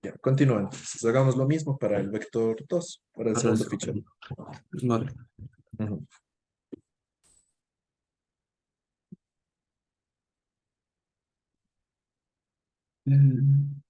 Ya, continúa entonces. Hagamos lo mismo para el vector 2 para el Para el segundo fichero. segundo. Vale. Ujú. Mm,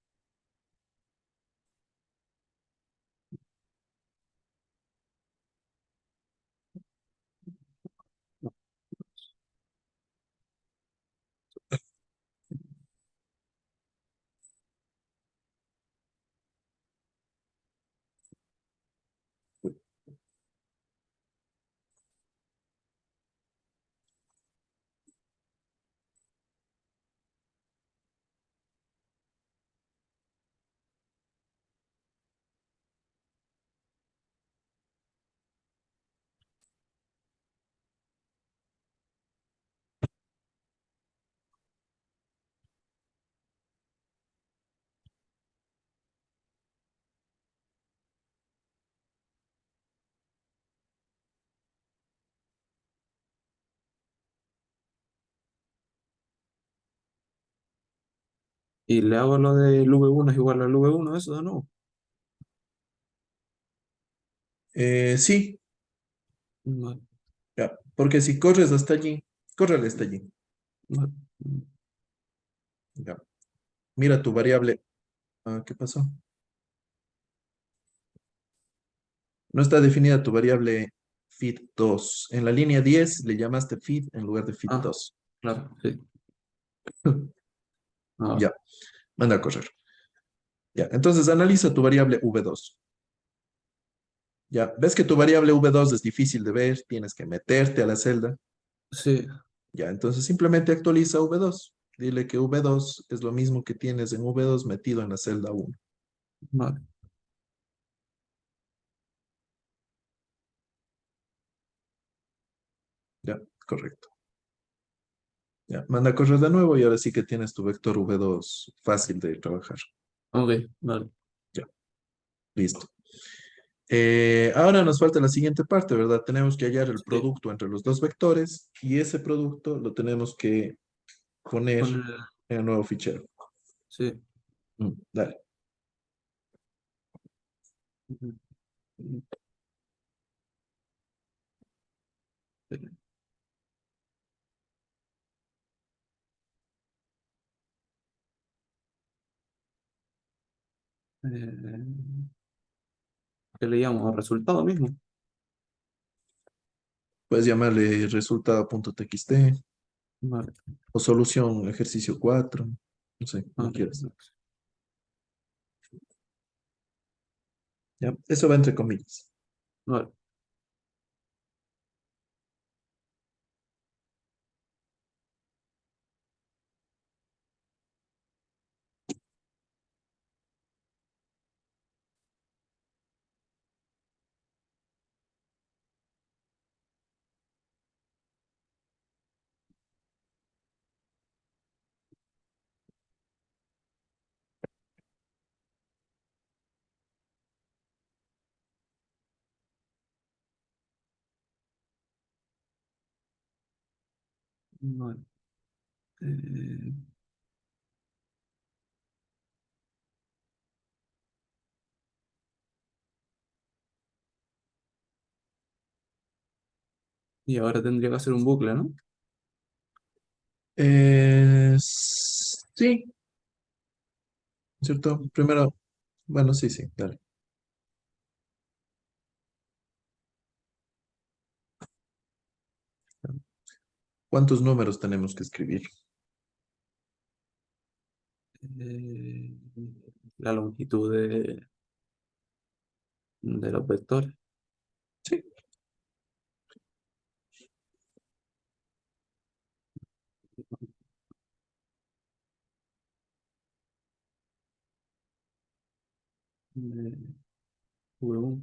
Y le hago lo del V1 es igual al V1, eso de nuevo. Sí, Vale, ya, porque si corres hasta allí, córrele hasta allí. vale. Ya. Mira tu variable. ¿Qué pasó? No está definida tu variable fit2. En la línea 10 le llamaste fit en lugar de Ah, fit2. claro, sí. Ah, Ya, manda a correr. Ya, entonces analiza tu variable v2. Ya, ves que tu variable v2 es difícil de ver, tienes que meterte a la celda. sí, Ya, entonces simplemente actualiza v2. Dile que v2 es lo mismo que tienes en v2 metido en la celda 1. vale. Ya, correcto. Ya, manda a correr de nuevo y ahora sí que tienes tu vector v2 fácil de trabajar. Ok, vale. Ya, listo. Ahora nos falta la siguiente parte, ¿verdad? Tenemos que hallar el Sí, producto entre los dos vectores y ese producto lo tenemos que poner con en el nuevo fichero. sí. Dale. Eh, ¿Qué le llamo? Resultado mismo. Puedes llamarle resultado.txt Vale, o solución ejercicio 4. No sé, como vale, quieras. ¿Ya? Eso va entre comillas. vale. Vale. Eh, y ahora tendría que hacer un bucle, ¿no? Sí, ¿cierto? Primero, bueno, sí, sí, dale. ¿Cuántos números tenemos que escribir? Eh, la longitud de los vectores. Sí. V1.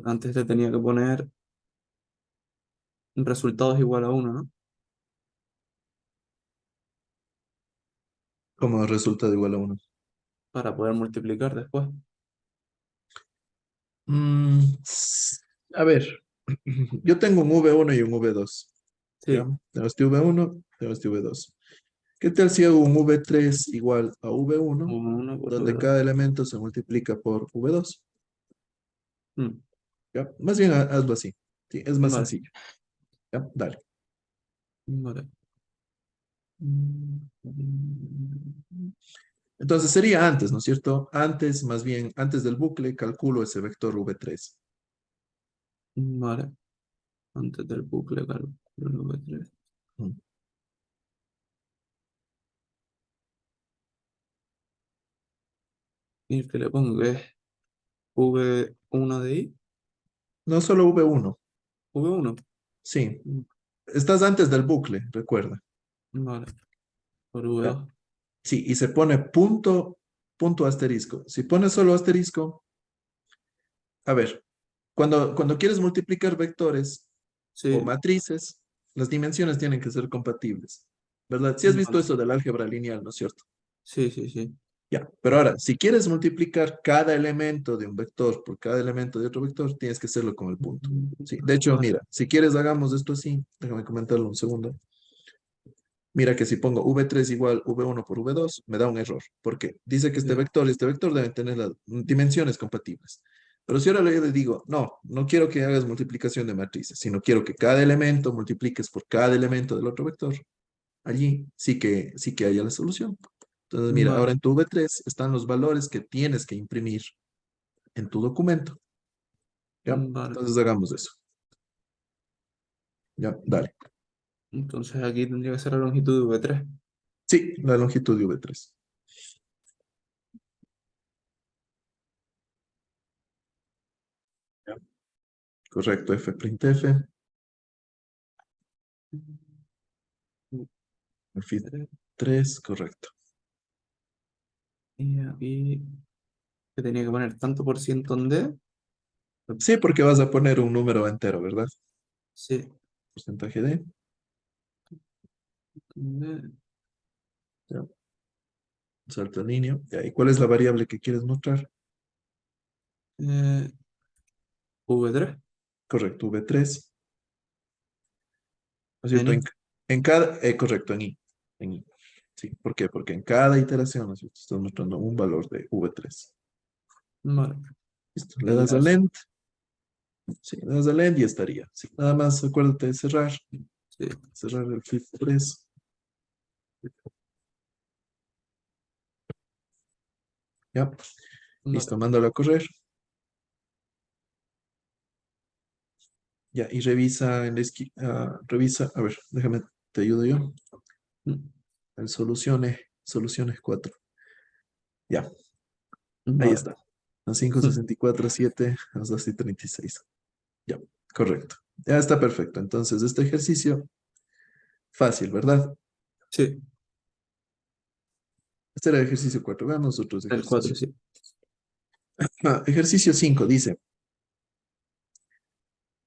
Antes te tenía que poner resultados igual a uno, ¿no? Como resultado igual a uno. Para poder multiplicar después. A ver, yo tengo un V1 y un V2. ¿Ya? Sí. Tengo este V1, tengo este V2. ¿Qué tal si hago un V3 igual a V1, Uno por donde V2. cada elemento se multiplica por V2? Mm, ¿Ya? Más bien hazlo así. Sí, es más vale, sencillo. ¿Ya? Dale. vale. Entonces sería antes, ¿no es cierto? Antes, más bien, antes del bucle, calculo ese vector V3. Vale. Antes del bucle, calculo el V3. Mm. Y el que le pongo es V1 de I. No solo V1, V1. sí. Estás antes del bucle, recuerda. Vale. Por ¿Ya? V2. Sí, y se pone punto, punto asterisco. Si pones solo asterisco, a ver, cuando quieres multiplicar vectores o Sí. matrices, las dimensiones tienen que ser compatibles, ¿verdad? Si has visto Vale. eso del álgebra lineal, ¿no es cierto? Sí, sí, sí. Ya, pero ahora, si quieres multiplicar cada elemento de un vector por cada elemento de otro vector, tienes que hacerlo con el punto. Sí, de hecho, Vale. mira, si quieres hagamos esto así, déjame comentarlo un segundo. Mira que si pongo V3 igual V1 por V2, me da un error, porque dice que este Sí. vector y este vector deben tener las dimensiones compatibles. Pero si ahora le digo, no, no quiero que hagas multiplicación de matrices, sino quiero que cada elemento multipliques por cada elemento del otro vector, allí sí que haya la solución. Entonces, mira, ahora Vale. en tu V3 están los valores que tienes que imprimir en tu documento. ¿Ya? Vale. Entonces hagamos eso. ¿Ya? Dale. Entonces aquí tendría que ser la longitud de V3. Sí, la longitud de V3. ¿Ya? Correcto, F'F. Fi 3, correcto. Y aquí que tenía que poner tanto por ciento en D. Sí, porque vas a poner un número entero, ¿verdad? Sí. Porcentaje de. D, Ya. Salto en línea. Ya, ¿y cuál es la variable que quieres mostrar? eh, V3. Correcto, V3. ¿No es cierto? En En cada, correcto, en I. Sí, ¿por qué? Porque en cada iteración, ¿no es cierto? Estás mostrando un valor de V3. Vale. Listo, le Y das ya a eso. End. Sí, le das a End y estaría. Sí, nada más acuérdate de cerrar. Sí. Cerrar el Fit 3. Ya, Vale. listo, mándalo a correr. Ya, y revisa en la revisa, a ver, déjame, te ayudo yo. En soluciones 4. Ya, ahí Vale. está. A 5, 64, 7, a 2 y 36. Ya, correcto. Ya está perfecto. Entonces, este ejercicio, fácil, ¿verdad? Sí. Este era el ejercicio 4. Veamos otros El 4 ejercicios. sí. Ejercicio 5 dice,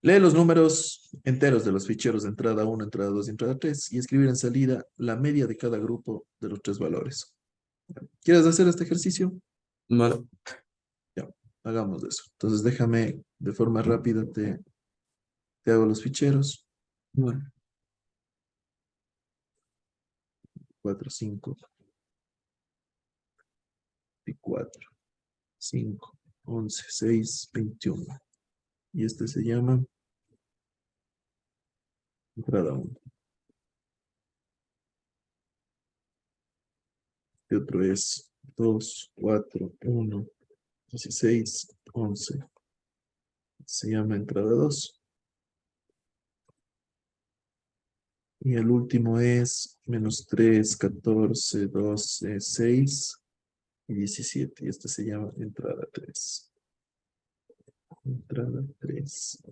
lee los números enteros de los ficheros de entrada 1, entrada 2 y entrada 3 y escribir en salida la media de cada grupo de los tres valores. ¿Quieres hacer este ejercicio? Vale. Ya, hagamos eso. Entonces déjame de forma rápida, te hago los ficheros. Vale. 4, 5, 4, 5, 11, 6, 21. Y este se llama entrada 1. Y otro es 2, 4, 1, 16, 11. Se llama entrada 2. Y el último es -3, 14, 12, 6 y 17. Y este se llama entrada 3. Entrada 3.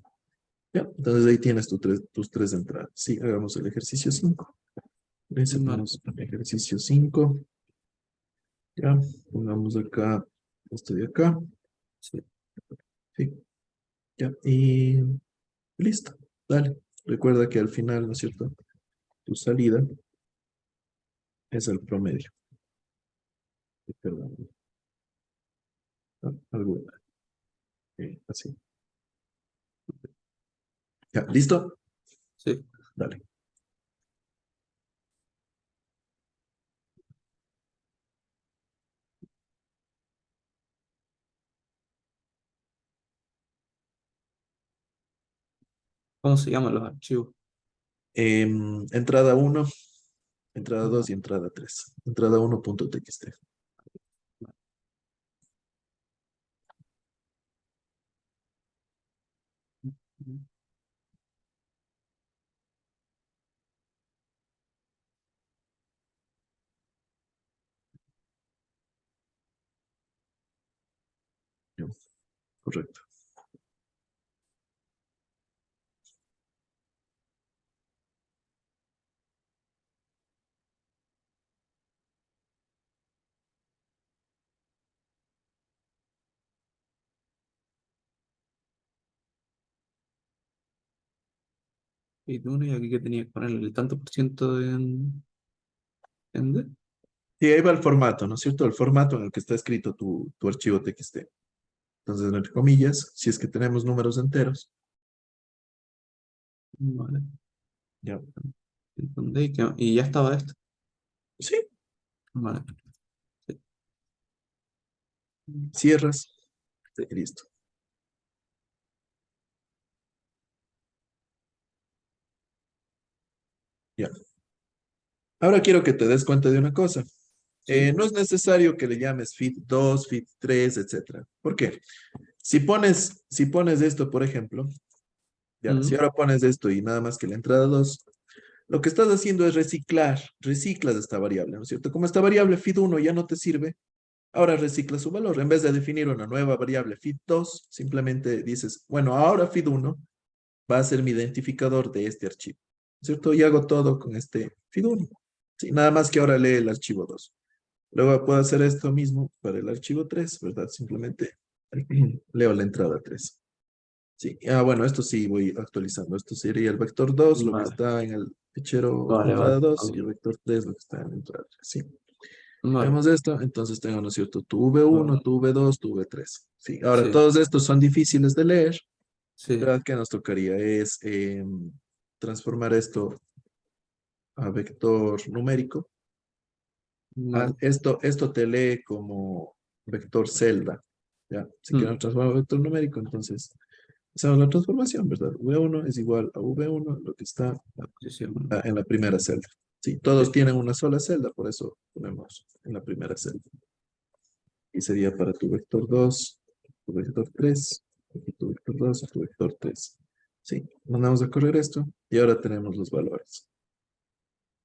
Ya, entonces ahí tienes tus tres entradas. Sí, hagamos el ejercicio 5. Vale. Resetamos el ejercicio 5. Ya, pongamos acá, esto de acá. Sí. Sí, ya, y listo. Dale. Recuerda que al final, ¿no es cierto? Tu salida es el promedio. Perdón, ¿no? Algo. Así. Ya, ¿listo? Sí. Dale. ¿Cómo se llaman los archivos? Entrada uno, entrada 2 No. y entrada 3. Entrada 1.txt. Ya, correcto. Y tú, y aquí que tenías que ponerle el tanto por ciento en D. Sí, ahí va el formato, ¿no es cierto? El formato en el que está escrito tu archivo TXT. Entonces, entre comillas, si es que tenemos números enteros, Vale. ya, Y ya estaba esto. sí, Vale. Sí. cierras, sí, listo. Ya. Ahora quiero que te des cuenta de una cosa. Sí. No es necesario que le llames fit 2, fit 3, etcétera. ¿Por qué? Si pones esto, por ejemplo, ya, si Mm, ahora pones esto y nada más que la entrada 2, lo que estás haciendo es reciclas esta variable, ¿no es cierto? Como esta variable fit 1 ya no te sirve, ahora recicla su valor. En vez de definir una nueva variable fit 2, simplemente dices, bueno, ahora fit 1 va a ser mi identificador de este archivo, ¿no es cierto? Y hago todo con este fit 1. Sí, nada más que ahora lee el archivo 2. Luego puedo hacer esto mismo para el archivo 3, ¿verdad? Simplemente leo la entrada 3. Sí, bueno, esto sí voy actualizando. Esto sería el vector 2, lo que vale. está en el fichero Vale, entrada vale. 2 Ok. y el vector 3, lo que está en la entrada 3. Sí. Vale. Vemos esto, entonces tengo, ¿no es cierto? Tu V1, Vale. tu V2, tu V3. Sí, ahora Sí. todos estos son difíciles de leer. Sí. ¿Verdad? ¿Qué nos tocaría? Es transformar esto a vector numérico. Vale. Esto te lee como vector celda. ¿Ya? Si Mm, queremos transformar a vector numérico, entonces hacemos la transformación, ¿verdad? V1 es igual a V1, lo que está la posición. en la primera celda. Sí, todos Sí. tienen una sola celda, por eso ponemos en la primera celda. Y sería para tu vector 2, tu vector 3, y tu vector 2 y tu vector 3. Sí, mandamos a correr esto y ahora tenemos los valores.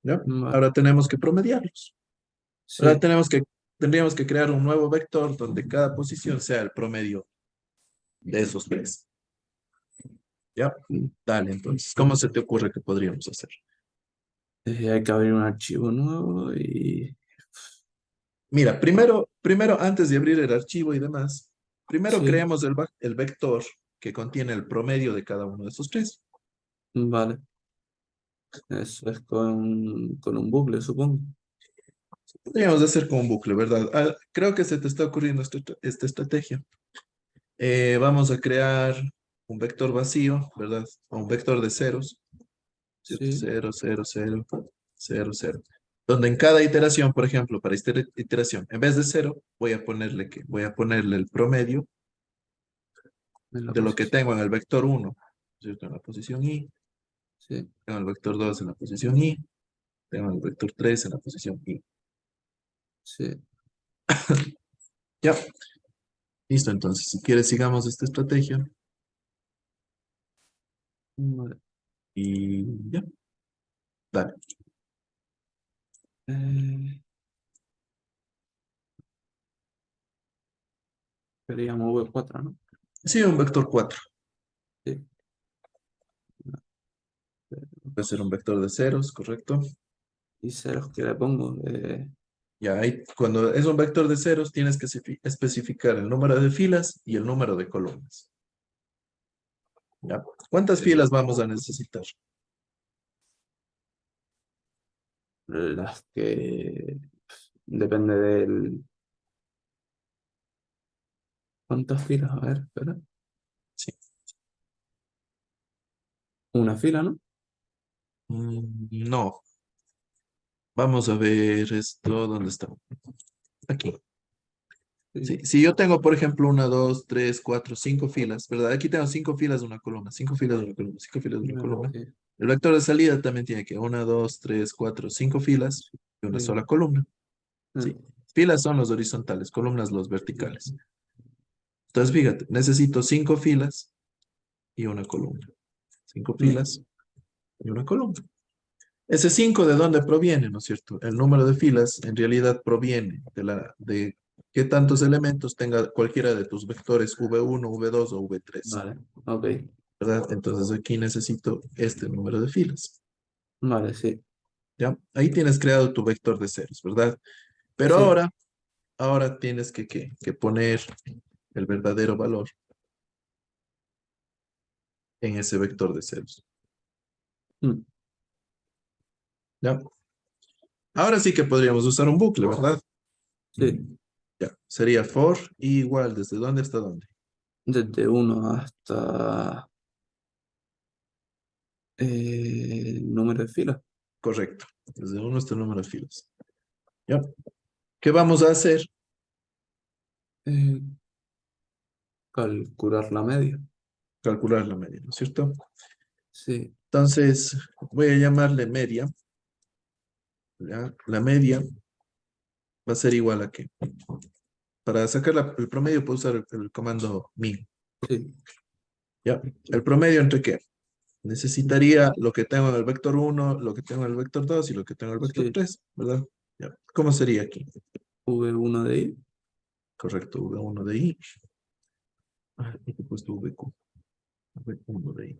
¿Ya? Vale. Ahora tenemos que promediarlos. Ahora Sí. tendríamos que crear un nuevo vector donde cada posición sea el promedio de esos tres. ¿Ya? Mm, Dale, entonces, ¿cómo vale. se te ocurre que podríamos hacer? Hay que abrir un archivo nuevo y... Mira, primero, antes de abrir el archivo y demás, primero Sí. creemos el vector que contiene el promedio de cada uno de esos tres. Vale. Eso es con un bucle, supongo. Podríamos hacer con un bucle, ¿verdad? Creo que se te está ocurriendo esta estrategia. Vamos a crear un vector vacío, ¿verdad? O un vector de ceros, ¿cierto? Sí. 0, 0, 0, 0, 0. Donde en cada iteración, por ejemplo, para esta iteración, en vez de 0, voy a ponerle el promedio En la de lo que posición. tengo en el vector 1, ¿cierto? En la posición i, Sí. tengo el vector 2 en la posición i, tengo el vector 3 en la posición i. Sí. Ya, listo. Entonces, si quieres, sigamos esta estrategia Vale. y ya, dale. Eh, Queríamos V4, ¿no? Sí, un vector 4. Sí. Puede ser un vector de ceros, ¿correcto? Y ceros que le pongo. Ya ahí, cuando es un vector de ceros, tienes que especificar el número de filas y el número de columnas. ¿Ya? ¿Cuántas Eh, filas vamos a necesitar? las que depende del... ¿Cuántas filas? A ver, espera. una fila, ¿no? No, vamos a ver esto, ¿dónde está? Aquí. Sí, Sí, si yo tengo, por ejemplo, una, dos, tres, cuatro, cinco filas, ¿verdad? Aquí tengo cinco filas de una columna, cinco filas de una columna, cinco filas de una bueno, columna. sí, El vector de salida también tiene que una, dos, tres, cuatro, cinco filas y una sí, sola columna. ah, Sí. Filas son los horizontales, columnas los verticales. Entonces, fíjate, necesito cinco filas y una columna. Cinco mm, filas y una columna. Ese 5 ¿de dónde proviene, no es cierto? El número de filas en realidad proviene de qué tantos elementos tenga cualquiera de tus vectores v1, v2 o v3, vale, ok, ¿verdad? Entonces aquí necesito este número de filas, vale, sí, ¿ya? Ahí tienes creado tu vector de ceros, ¿verdad? Pero sí, ahora tienes que poner el verdadero valor en ese vector de ceros, mm, ¿ya? Ahora sí que podríamos usar un bucle, ¿verdad? sí, Ya, sería for y igual, ¿desde dónde hasta dónde? desde uno hasta el número de filas, Correcto, desde uno hasta el número de filas. ¿Ya? ¿Qué vamos a hacer? eh, calcular la media, Calcular la media, ¿no es cierto? sí, Entonces, voy a llamarle media. ¿Ya? La media va a ser igual a qué. Para sacar el promedio puedo usar el comando min. sí, ¿Ya? ¿El promedio entre qué? Necesitaría lo que tengo en el vector uno, lo que tengo en el vector 2 y lo que tengo en el vector sí, 3, ¿verdad? ¿Ya? ¿Cómo sería aquí? V1 de I, Correcto, v1 de i. Ah, y he puesto vq, v1 de i.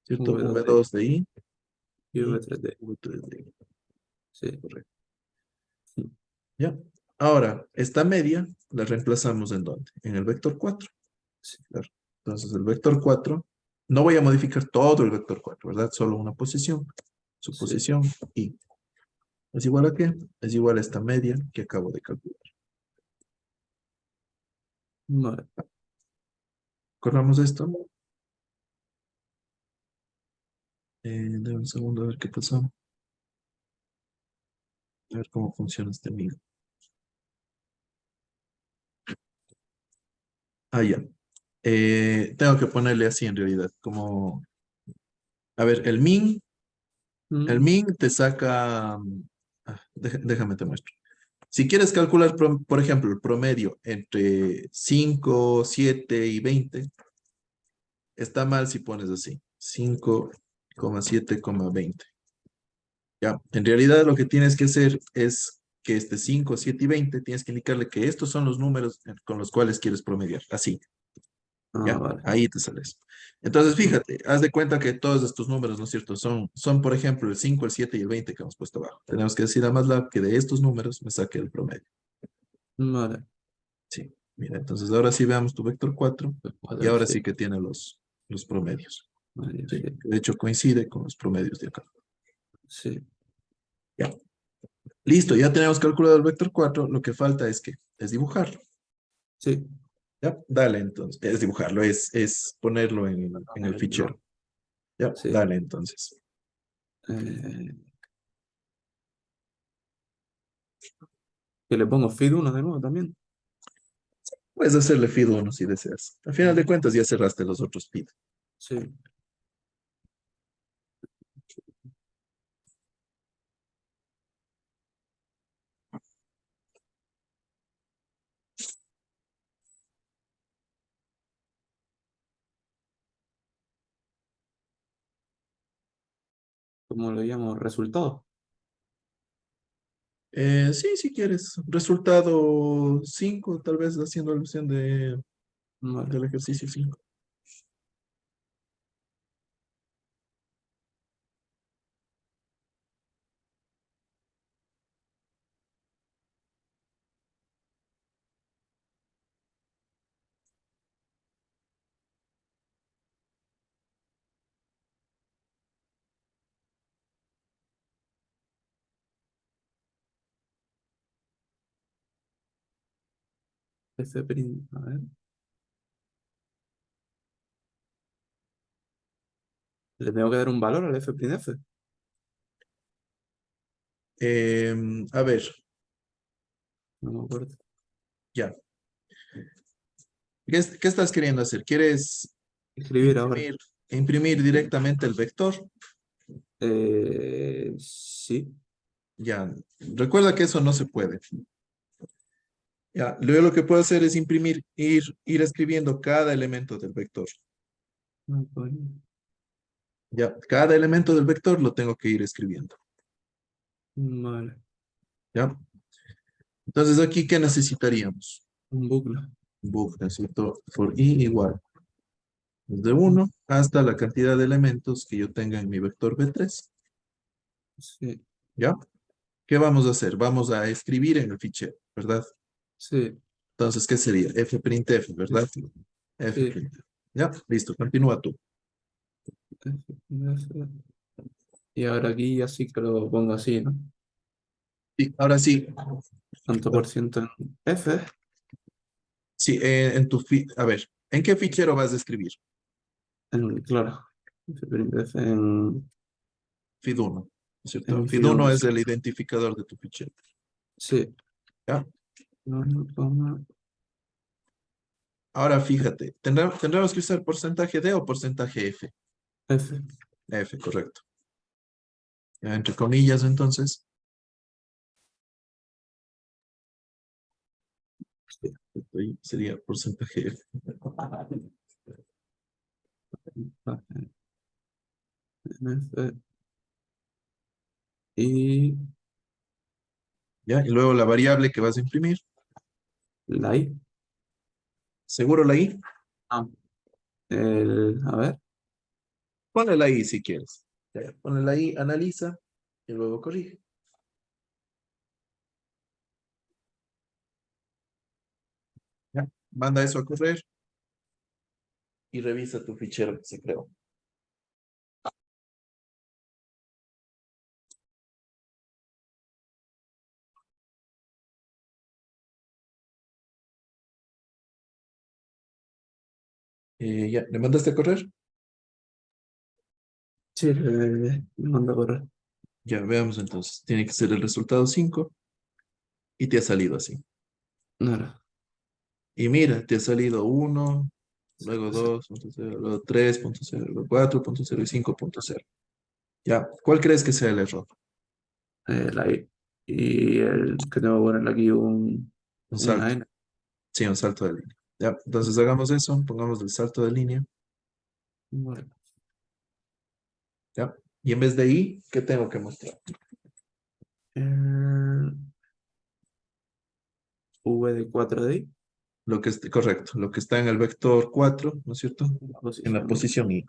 ¿Cierto? V2 de I v2 de i y y V3 de I, v3 de i. sí, Correcto. ¿Ya? Ahora, esta media la reemplazamos ¿en dónde? En el vector 4. sí, Claro. Entonces, el vector 4 no voy a modificar todo el vector 4, ¿verdad? Solo una posición. Su sí, posición y ¿es igual a qué? Es igual a esta media que acabo de calcular. vale, Corramos esto. Dame un segundo a ver qué pasó. A ver cómo funciona este mío. Ah, ya. Tengo que ponerle así en realidad. Como, a ver, el mm, min te saca. Déjame te muestro. Si quieres calcular, por ejemplo, el promedio entre 5, 7 y 20, está mal si pones así, 5,7,20. Ya, en realidad lo que tienes que hacer es que este 5, 7 y 20 tienes que indicarle que estos son los números con los cuales quieres promediar. Así, ah, ¿ya? vale, Ahí te sales. Entonces, mm, fíjate, haz de cuenta que todos estos números, ¿no es cierto? Son, por ejemplo, el 5, el 7 y el 20 que hemos puesto abajo. Tenemos que decir a MATLAB que de estos números me saque el promedio. vale, Sí, mira, entonces ahora sí veamos tu vector 4 pues y 4, ahora sí sí, que tiene los promedios. vale, Sí, sí, que de hecho coincide con los promedios de acá. sí, Ya, listo, ya tenemos calculado el vector 4. Lo que falta es dibujarlo. sí, Ya, dale entonces, es dibujarlo, es ponerlo en el ponerlo, fichero. Ya, sí, dale entonces. eh, que le pongo feed 1 de nuevo también, Puedes hacerle feed 1 si deseas. Al final de cuentas ya cerraste los otros feed. sí, como lo llamo, resultado, Sí, si quieres. Resultado 5 tal vez haciendo alusión vale, del ejercicio 5. a ver, Le tengo que dar un valor al f'(f). A ver, No me acuerdo. ya. ¿Qué estás queriendo hacer? ¿Quieres Escribir ahora. imprimir, imprimir directamente el vector? Sí. Ya. Recuerda que eso no se puede. Ya. Luego lo que puedo hacer es imprimir, ir escribiendo cada elemento del vector. No, pues, Ya. Cada elemento del vector lo tengo que ir escribiendo. vale. ¿Ya? Entonces aquí, ¿qué necesitaríamos? Un bucle. Book, necesito for i igual desde 1 hasta la cantidad de elementos que yo tenga en mi vector B3. Sí. ¿Ya? ¿Qué vamos a hacer? Vamos a escribir en el fichero, ¿verdad? Sí. Entonces, ¿qué sería? F'printf, ¿verdad? Sí. F'printf. ¿Ya? Listo, continúa tú. F'(f). Y ahora aquí ya sí que lo pongo así, ¿no? Y ahora sí, Tanto por ciento en F. sí, a ver, ¿en qué fichero vas a escribir? Claro. F'(f) FID1, ¿no es cierto? en FID1 Fidon, es sí. el identificador de tu fichero. Sí. ¿Ya? No, no, Ahora fíjate, tendremos que usar porcentaje D o porcentaje F. F. F, correcto. Ya, entre comillas, entonces, Sí. ahí sería porcentaje F. F. Y ¿Ya? Y luego la variable que vas a imprimir. la I. ¿Seguro la I? Ah, a ver. Ponle la I si quieres. Ya, ponle la I, analiza y luego corrige. ¿Ya? Manda eso a correr y revisa tu fichero que se creó. Ya, ¿le mandaste a correr? Sí, le mando a correr. Ya, veamos entonces. Tiene que ser el resultado 5 y te ha salido así. Nada. Y mira, te ha salido 1, luego Sí. 2.0, luego 3.0, luego 4.0 y 5.0. Ya, ¿cuál crees que sea el error? La I. Y el que tengo que ponerle aquí Un una salto. N. Sí, un salto de línea. Ya, entonces hagamos eso, pongamos el salto de línea. Vale. Ya. Y en vez de I, ¿qué tengo que mostrar? Eh, V de 4D. Lo que esté correcto, lo que está en el vector 4, ¿no es cierto? La En la posición I.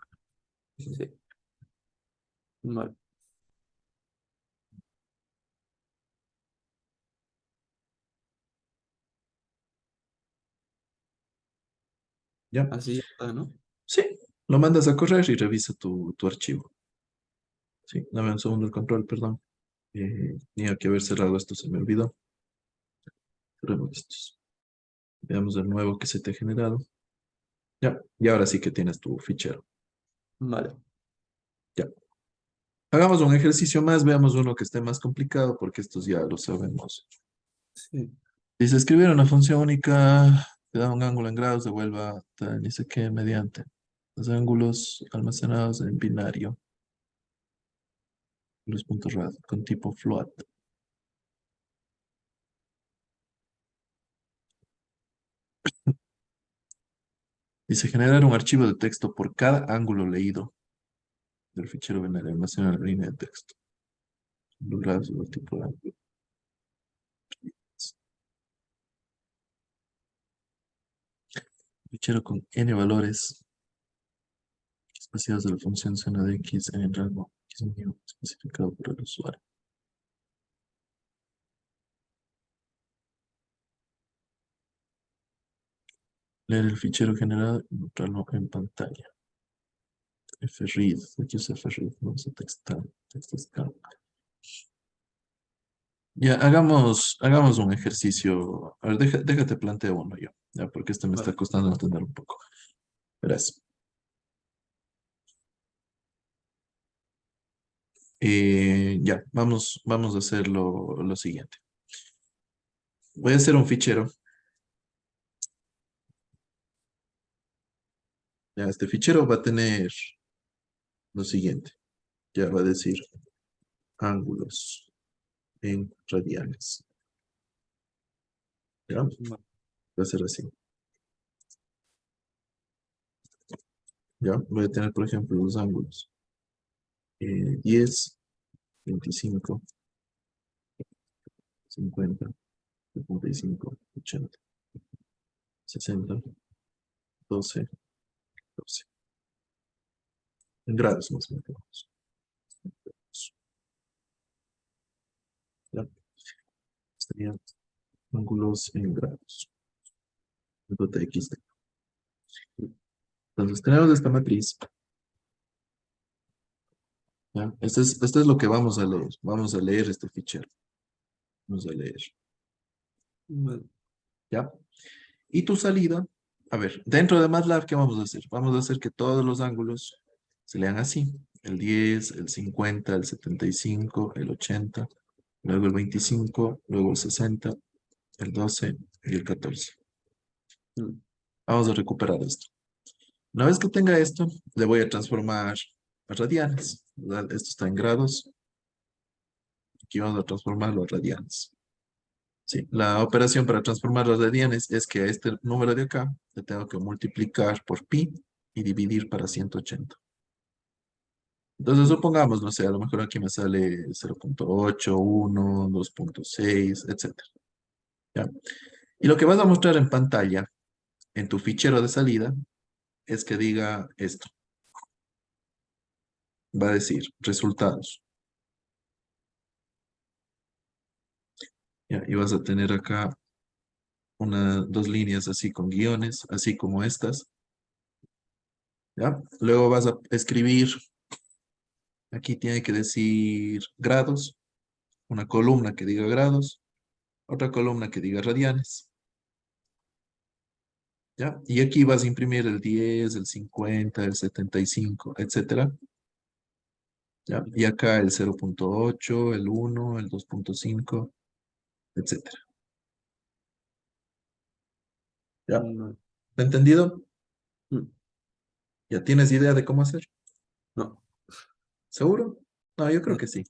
posición I. Sí. Vale. ¿Ya? Así ya está, ¿no? Sí, lo mandas a correr y revisa tu archivo. Sí, dame un segundo el control, perdón. Tenía que haber cerrado esto, se me olvidó. Cerremos estos. Veamos de nuevo que se te ha generado. Ya, y ahora sí que tienes tu fichero. Vale. Ya. Hagamos un ejercicio más, veamos uno que esté más complicado, porque estos ya lo sabemos. Sí. Dice escribir una función única que da un ángulo en grados, devuelva tal, ni sé qué, mediante los ángulos almacenados en binario, los puntos rad, con tipo float. Dice generar un archivo de texto por cada ángulo leído del fichero binario almacenado en la línea de texto. Los grados del tipo de ángulo. Fichero con n valores espaciados de la función seno de x en el rango x mío especificado por el usuario. Leer el fichero generado y mostrarlo en pantalla. Fread, aquí usa Fread, vamos a textscan. Ya, hagamos un ejercicio. A ver, déjate planteo uno yo, ya, porque este me está Vale. costando entender un poco. Verás, Ya, vamos a hacer lo siguiente. Voy a hacer un fichero. Ya, este fichero va a tener lo siguiente. Ya va a decir ángulos en radianes. ¿Ya? Vale. Va a ser así. ¿Ya? Voy a tener, por ejemplo, los ángulos. 10, 25, 50, 75, 80, 60, 12, 12. En grados más o menos. ¿Ya? Estarían ángulos en grados. TXT. Entonces tenemos esta matriz. ¿Ya? Esto es lo que vamos a leer. Vamos a leer este fichero. Vamos a leer. Vale. ¿Ya? Y tu salida, a ver, dentro de MATLAB, ¿qué vamos a hacer? Vamos a hacer que todos los ángulos se lean así. El 10, el 50, el 75, el 80, luego el 25, luego el 60, el 12 y el 14. Mm, Vamos a recuperar esto. Una vez que tenga esto, le voy a transformar a radianes, ¿verdad? Esto está en grados. Aquí vamos a transformarlo a radianes. Sí, la operación para transformar las radianes es que a este número de acá le tengo que multiplicar por pi y dividir para 180. Entonces mm, supongamos, no sé, a lo mejor aquí me sale 0.8, 1, 2.6, etcétera. ¿Ya? Y lo que vas a mostrar en pantalla, en tu fichero de salida, es que diga esto. Va a decir resultados. ¿Ya? Y vas a tener acá dos líneas así con guiones, así como estas. ¿Ya? Luego vas a escribir, aquí tiene que decir grados, una columna que diga grados, otra columna que diga radianes. ¿Ya? Y aquí vas a imprimir el 10, el 50, el 75, etcétera. ¿Ya? Y acá el 0.8, el 1, el 2.5, etcétera. ¿Ya? vale. ¿Entendido? Mm, ¿Ya tienes idea de cómo hacer? no. ¿Seguro? No, yo creo Mm, que sí.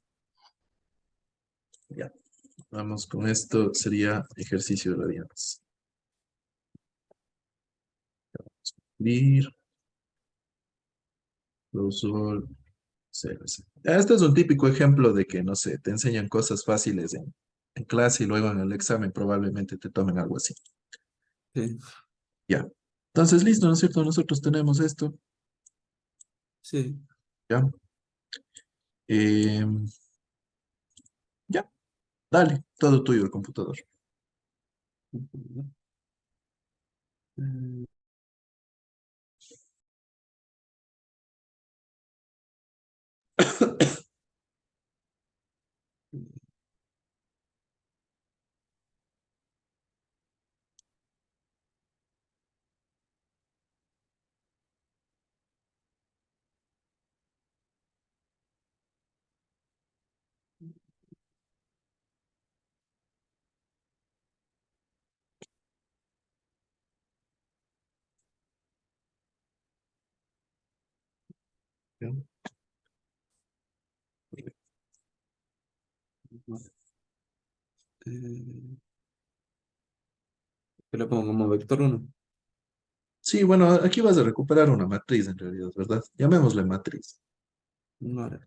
Ya. Vamos con esto. Sería ejercicio de radianes. Ir, sol, CRC. Este es un típico ejemplo de que, no sé, te enseñan cosas fáciles en clase y luego en el examen probablemente te tomen algo así. sí, Ya. Entonces, listo, ¿no es cierto? Nosotros tenemos esto. sí. Ya. Em, ya. Dale, todo tuyo el computador. Mm, Ya. eh, ¿Qué le pongo como vector 1? Sí, bueno, aquí vas a recuperar una matriz en realidad, ¿verdad? Llamémosle matriz. Vale.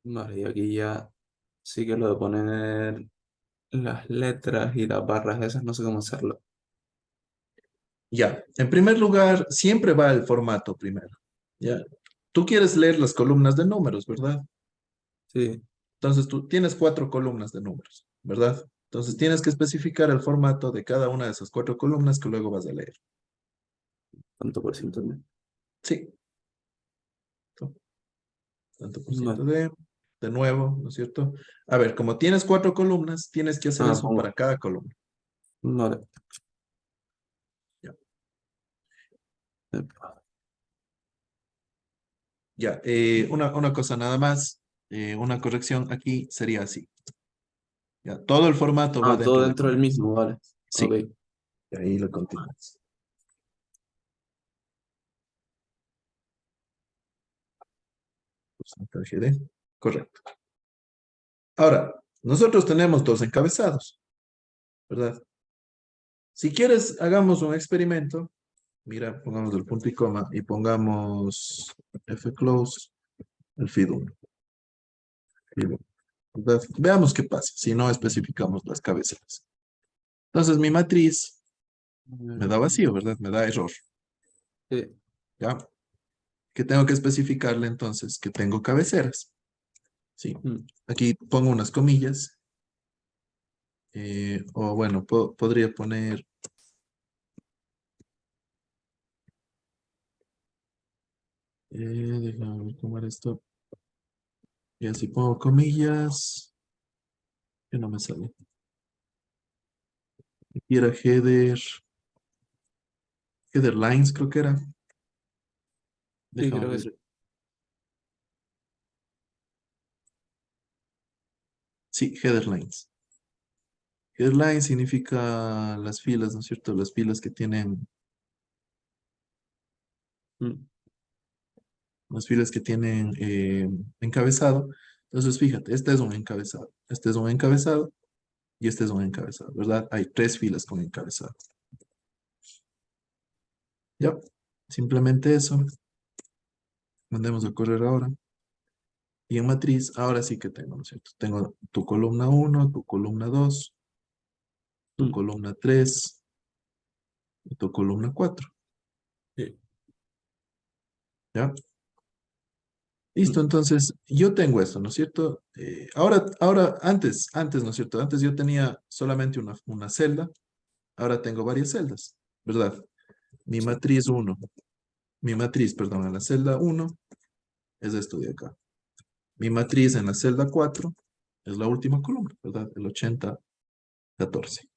Vale, y aquí ya sí que lo de poner las letras y las barras esas, no sé cómo hacerlo. Ya, en primer lugar, siempre va el formato primero. Ya, tú quieres leer las columnas de números, ¿verdad? Sí, Entonces tú tienes 4 columnas de números, ¿verdad? Entonces tienes que especificar el formato de cada una de esas 4 columnas que luego vas a leer. tanto por ciento Sí, tanto por ciento Vale. de nuevo, ¿no es cierto? A ver, como tienes 4 columnas, tienes que hacer eso Pongo. para cada columna. Vale. Ya, Epa. ya. Una cosa nada más, una corrección aquí sería así. Ya, todo el formato va Todo dentro de dentro del Matrix. mismo, vale. Ok. Sí, y ahí lo continúas. Porcentaje de- Correcto. Ahora, nosotros tenemos dos encabezados, ¿verdad? Si quieres, hagamos un experimento. Mira, pongamos el punto y coma y pongamos fclose, el feed 1. ¿Verdad? Veamos qué pasa si no especificamos las cabeceras. Entonces, mi matriz me da vacío, ¿verdad? Me da error, Sí. ¿ya? Que tengo que especificarle entonces que tengo cabeceras. Sí. Mm. Aquí pongo unas comillas. O bueno, podría poner déjame ver cómo era esto. Y así pongo comillas, que no me sale. Aquí era header lines, creo que era. Sí, Déjame creo que sí. ver. Sí, header lines. Header lines significa las filas, ¿no es cierto? Las filas que tienen, Mm. las filas que tienen encabezado. Entonces, fíjate, este es un encabezado, este es un encabezado y este es un encabezado, ¿verdad? Hay 3 filas con encabezado. Ya, simplemente eso. Mandemos a correr ahora. Y en matriz, ahora sí que tengo, ¿no es cierto? Tengo tu columna 1, tu columna 2, tu Mm. columna 3 y tu columna 4. Sí. ¿Ya? Listo, Mm. entonces yo tengo esto, ¿no es cierto? Antes, ¿no es cierto? Antes yo tenía solamente una celda, ahora tengo varias celdas, ¿verdad? Mi Sí. matriz 1, mi matriz, perdón, en la celda 1 es esto de acá. Mi matriz en la celda 4 es la última columna, ¿verdad? El 80, 14.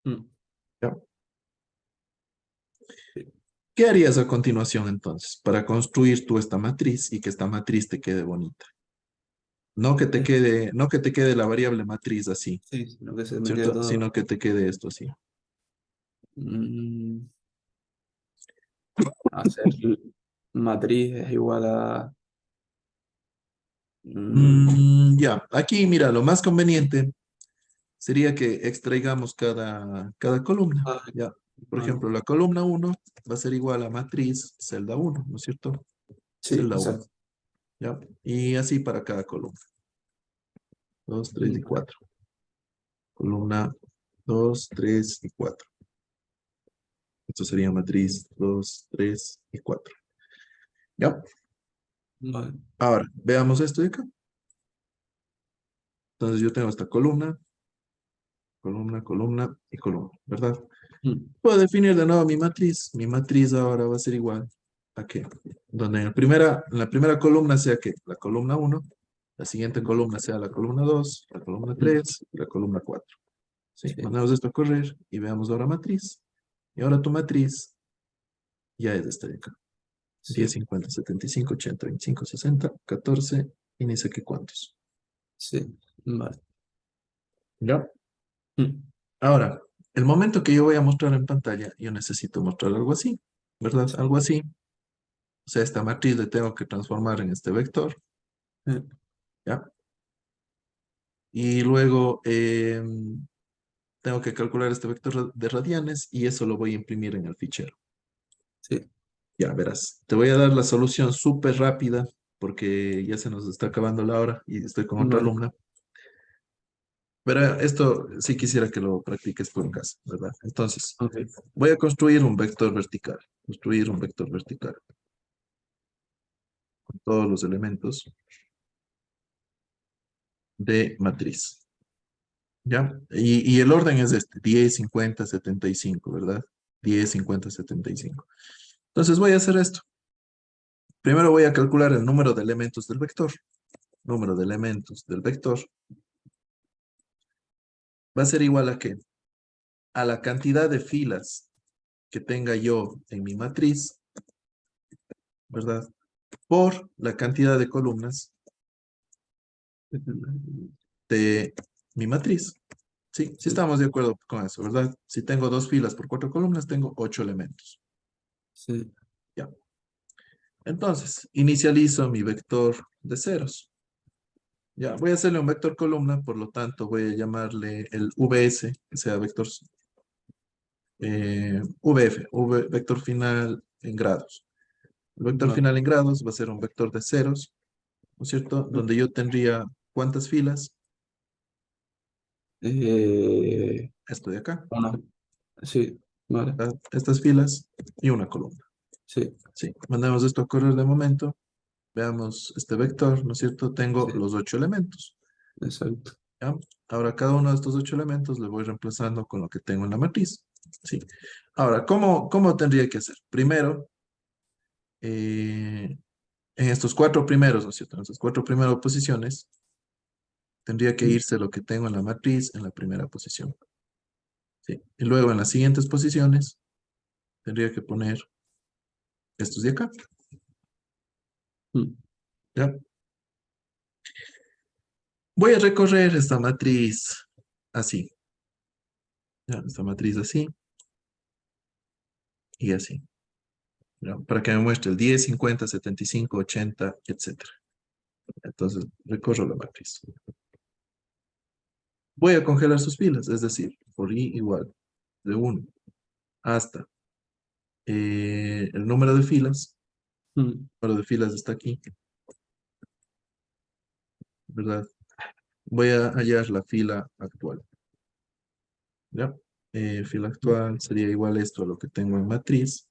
Mm. ¿Ya? Sí. ¿Qué harías a continuación entonces para construir tú esta matriz y que esta matriz te quede bonita? Eh, No que te quede la variable matriz así, Sí, sino que se me quede ¿cierto? todo. Sino que te quede esto así. Mm, hacer matriz es igual a. mm, Ya, aquí mira, lo más conveniente sería que extraigamos cada columna. ah, Ya, por vale. ejemplo, la columna 1 va a ser igual a matriz celda 1, ¿no es cierto? Sí, Celda 1, exacto. ¿ya? Y así para cada columna. 2, 3 y Mm. 4. Columna 2, 3 y 4. Esto sería matriz 2, 3 y 4. ¿Ya? Vale. Ahora, veamos esto de acá. Entonces yo tengo esta columna, columna, columna y columna, ¿verdad? Mm. Puedo definir de nuevo mi matriz. Mi matriz ahora va a ser igual a que, donde en la primera columna sea que la columna 1, la siguiente Mm. columna sea la columna 2, la columna Mm. 3 y la columna 4. ¿Sí? Sí, Mandamos esto a correr y veamos ahora matriz. Y ahora tu matriz ya es esta de acá. 10, sí, 50, 75, 80, 25, 60, 14 y ni sé qué cuántos. sí. Vale. ¿Ya? Mm. Ahora, el momento que yo voy a mostrar en pantalla, yo necesito mostrar algo así, ¿verdad? Sí. Algo así. O sea, esta matriz le tengo que transformar en este vector, ¿ya? Y luego tengo que calcular este vector de radianes y eso lo voy a imprimir en el fichero. Sí. Ya verás. Te voy a dar la solución súper rápida porque ya se nos está acabando la hora y estoy con otra Vale. alumna. Pero esto sí quisiera que lo practiques por casa, ¿verdad? Entonces, Ok. voy a construir un vector vertical. Construir un vector vertical con todos los elementos de matriz. ¿Ya? Y el orden es este, 10, 50, 75, ¿verdad? 10, 50, 75. Entonces voy a hacer esto. Primero voy a calcular el número de elementos del vector. Número de elementos del vector va a ser igual a ¿qué? A la cantidad de filas que tenga yo en mi matriz, ¿verdad? Por la cantidad de columnas de mi matriz. Sí, sí Sí, estamos de acuerdo con eso, ¿verdad? Si tengo 2 filas por 4 columnas, tengo 8 elementos. sí. Ya. Entonces, inicializo mi vector de ceros. Ya, voy a hacerle un vector columna, por lo tanto voy a llamarle el VS, que sea vector VF, vector final en grados. El vector Vale. final en grados va a ser un vector de ceros, ¿no es cierto? Donde yo tendría ¿cuántas filas? Eh, Esto de acá, una, sí, vale. ¿verdad? Estas filas y una columna. Sí, Sí, mandemos esto a correr de momento. Veamos este vector, ¿no es cierto? Tengo sí, los 8 elementos, exacto. ¿ya? Ahora, cada uno de estos 8 elementos le voy reemplazando con lo que tengo en la matriz, ¿sí? Ahora, ¿cómo tendría que hacer? Primero, en estos 4 primeros, ¿no es cierto? En estas 4 primeras posiciones, tendría que irse lo que tengo en la matriz en la primera posición, ¿sí? Y luego en las siguientes posiciones, tendría que poner estos de acá, Mm, ¿ya? Voy a recorrer esta matriz así, ¿ya? Esta matriz así y así, ¿ya? Para que me muestre el 10, 50, 75, 80, etcétera. Entonces, recorro la matriz. Voy a congelar sus filas, es decir, por i igual de 1 hasta el número de filas. mm, El número de filas está aquí, ¿verdad? Voy a hallar la fila actual, ¿ya? Fila mm, actual sería igual esto a lo que tengo en matriz,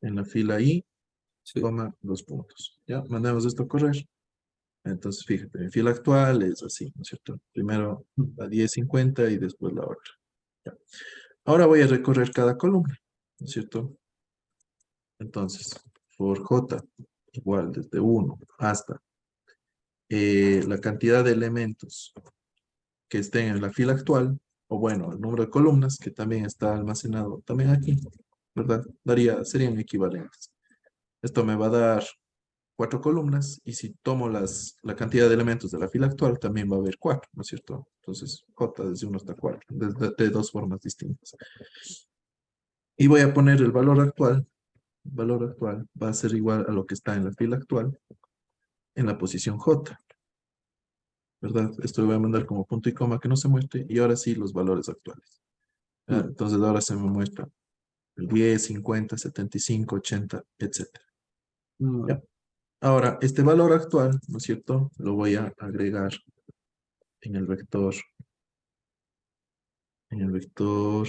en la fila i, sí. coma, 2 puntos. ¿Ya? Mandemos esto a correr. Entonces, fíjate, mi fila actual es así, ¿no es cierto? Primero Mm, la 10, 50 y después la otra. ¿Ya? Ahora voy a recorrer cada columna, ¿no es cierto? Entonces, for j igual desde 1 hasta la cantidad de elementos que estén en la fila actual, o bueno, el número de columnas que también está almacenado también aquí, ¿verdad? Serían equivalentes. Esto me va a dar 4 columnas y si tomo la cantidad de elementos de la fila actual, también va a haber 4, ¿no es cierto? Entonces, j desde 1 hasta 4, de 2 formas distintas. Y voy a poner el valor actual. El valor actual va a ser igual a lo que está en la fila actual en la posición j, ¿verdad? Esto lo voy a mandar como punto y coma que no se muestre y ahora sí los valores actuales. ¿Ya? mm, Entonces ahora se me muestra el 10, 50, 75, 80, etcétera. vale. ¿Ya? Ahora, este valor actual, ¿no es cierto? Lo voy a agregar en el vector, en el vector,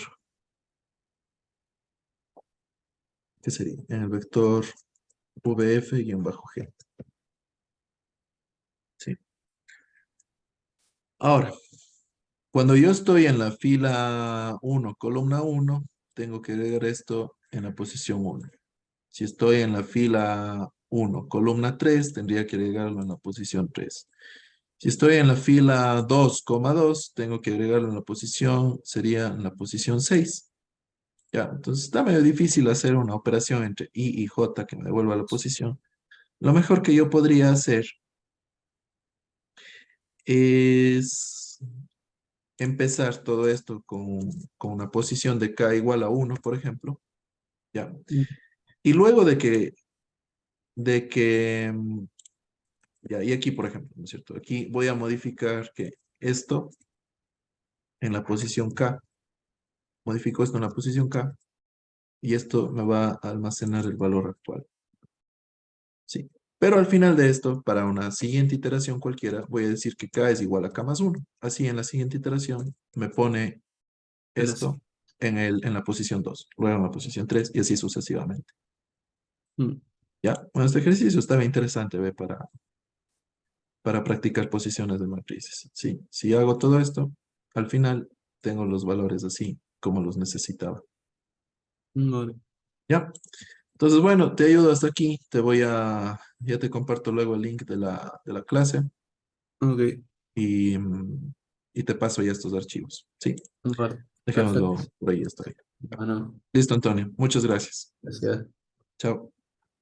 ¿qué sería? En el vector vf-g. ¿Sí? Ahora, cuando yo estoy en la fila 1, columna 1, tengo que agregar esto en la posición 1. Si estoy en la fila 1, columna 3, tendría que agregarlo en la posición 3. Si estoy en la fila 2,2, tengo que agregarlo en la posición, sería en la posición 6. Ya, entonces está medio difícil hacer una operación entre I y J que me devuelva la posición. Lo mejor que yo podría hacer es empezar todo esto con una posición de K igual a 1, por ejemplo. Ya. Mm, Y luego de que, ya, y aquí, por ejemplo, ¿no es cierto? Aquí voy a modificar que esto en la posición K, modifico esto en la posición K, y esto me va a almacenar el valor actual. Sí. Pero al final de esto, para una siguiente iteración cualquiera, voy a decir que K es igual a K más 1. Así en la siguiente iteración me pone era así. esto en la posición 2, luego en la posición 3 y así sucesivamente. Mm, ¿Ya? Bueno, este ejercicio estaba interesante, ¿ve? Para practicar posiciones de matrices. Sí, si hago todo esto, al final tengo los valores así como los necesitaba. vale. ¿Ya? Entonces, bueno, te ayudo hasta aquí. Ya te comparto luego el link de la clase Ok, y, y te paso ya estos archivos. ¿Sí? vale, Dejémoslo perfecto. por ahí hasta ahí. Bueno, Listo, Antonio. Muchas gracias. gracias. Chao.